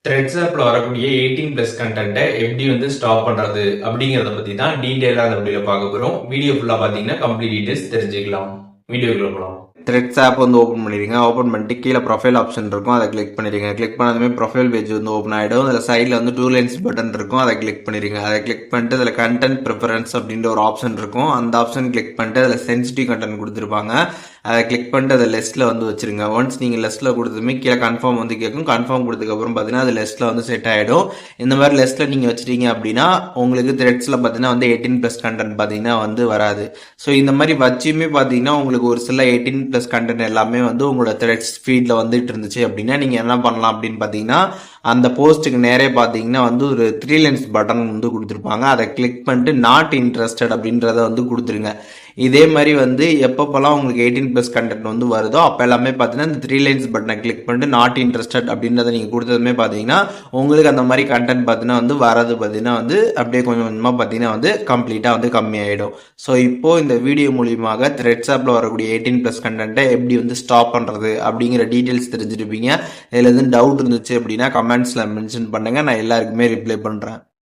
Threads ஆப்ல வரக்கூடிய 18+ கண்டென்ட்டை எப்படி ஸ்டாப் பண்றது அப்படிங்கறத பத்தி தான் டீடைலா அந்த வீடியோல பார்க்க போறோம். வீடியோ ஃபுல்லா பாத்தீங்கன்னா கம்ப்ளீட் டீடைல்ஸ் தெரிஞ்சுக்கலாம். வீடியோக்குள்ள போலாம். த்ரெட்ஸ் ஆப் ஓப்பன் பண்ணிடுங்க. ஓப்பன் பண்ணிட்டு கீழே ப்ரொஃபைல் ஆப்ஷன் இருக்கும், அதை கிளிக் பண்ணிடுங்க. கிளிக் பண்ணதுமே ப்ரொஃபைல் பேஜ் ஓப்பன் ஆகிடும். அதில் சைடில் 2 லைன்ஸ் பட்டன் இருக்கும், அதை கிளிக் பண்ணிடுங்க. அதை கிளிக் பண்ணிட்டு அதில் கண்டென்ட் ப்ரிஃபரன்ஸ் அப்படின்ற ஒரு ஆப்ஷன் இருக்கும், அந்த ஆப்ஷன் கிளிக் பண்ணிட்டு அதில் சென்சிட்டிவ் கண்டென்ட் கொடுத்துருப்பாங்க, அதை கிளிக் பண்ணிட்டு அதை லெஸ்ட்டில் வச்சுருங்க. ஒன்ஸ் நீங்கள் லெஸ்ட்டில் கொடுத்ததுமே கீழே கன்ஃபார்ம் கேட்கும். கன்ஃபார்ம் கொடுத்ததுக்கப்புறம் பார்த்தீங்கன்னா அது லெஸ்ட்டில் செட் ஆகிடும். இந்த மாதிரி லெஸ்ட்டில் நீங்கள் வச்சுட்டீங்க அப்படின்னா உங்களுக்கு த்ரெட்ஸில் பார்த்தீங்கன்னா 18+ கண்டென்ட் பார்த்தீங்கன்னா வராது. ஸோ இந்த மாதிரி வச்சுமே பார்த்தீங்கன்னா உங்களுக்கு ஒரு சில 18+ கண்டென்ட் எல்லாமே உங்களோட த்ரெட்ஸ் ஃபீட்ல வந்துட்டு இருந்துச்சு அப்படின்னா நீங்கள் என்ன பண்ணலாம் அப்படின்னு பார்த்தீங்கன்னா அந்த போஸ்ட்டுக்கு நேரே பார்த்தீங்கன்னா ஒரு 3 லைன்ஸ் பட்டன் கொடுத்துருப்பாங்க, அதை கிளிக் பண்ணிட்டு நாட் இன்ட்ரெஸ்டட் அப்படின்றத கொடுத்துருங்க. இதே மாதிரி எப்பப்பெல்லாம் உங்களுக்கு 18+ கண்டென்ட் வருதோ அப்போ எல்லாமே பார்த்தீங்கன்னா இந்த 3 லைன்ஸ் பட்டனை கிளிக் பண்ணிட்டு நாட் இன்ட்ரெஸ்டட் அப்படின்றத நீங்கள் கொடுத்ததுமே பார்த்தீங்கன்னா உங்களுக்கு அந்த மாதிரி கண்டென்ட் பார்த்தீங்கன்னா வரது பார்த்தீங்கன்னா அப்படியே கொஞ்சம் கொஞ்சமாக பார்த்தீங்கன்னா கம்ப்ளீட்டாக கம்மியாயிடும். ஸோ இப்போ இந்த வீடியோ மூலியமாக த்ரெட்ஸ் ஆப்பில் வரக்கூடிய 18+ கண்டென்ட்டை எப்படி ஸ்டாப் பண்ணுறது அப்படிங்கிற டீட்டெயில்ஸ் தெரிஞ்சிருப்பீங்க. இதில் எதுவும் டவுட் இருந்துச்சு அப்படின்னா கமெண்ட்ஸில் மென்ஷன் பண்ணுங்கள், நான் எல்லாருக்குமே ரிப்ளை பண்ணுறேன்.